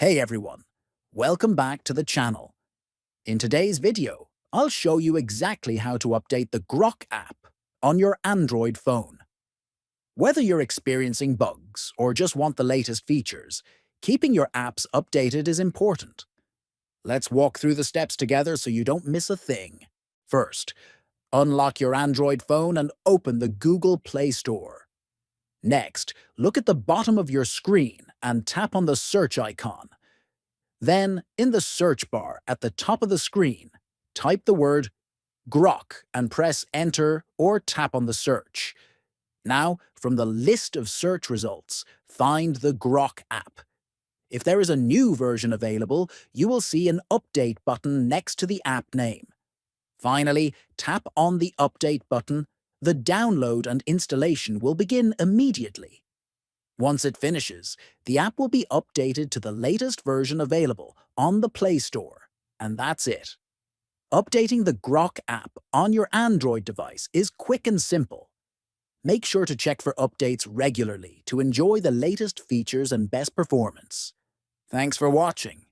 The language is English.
Hey everyone, welcome back to the channel. In today's video, I'll show you exactly how to update the Grok app on your Android phone. Whether you're experiencing bugs or just want the latest features, keeping your apps updated is important. Let's walk through the steps together so you don't miss a thing. First, unlock your Android phone and open the Google Play Store. Next, look at the bottom of your screen and tap on the search icon. Then, in the search bar at the top of the screen, type the word Grok and press Enter or tap on the search. Now, from the list of search results, find the Grok app. If there is a new version available, you will see an Update button next to the app name. Finally, tap on the Update button. The download and installation will begin immediately. Once it finishes, the app will be updated to the latest version available on the Play Store, and that's it. Updating the Grok app on your Android device is quick and simple. Make sure to check for updates regularly to enjoy the latest features and best performance. Thanks for watching.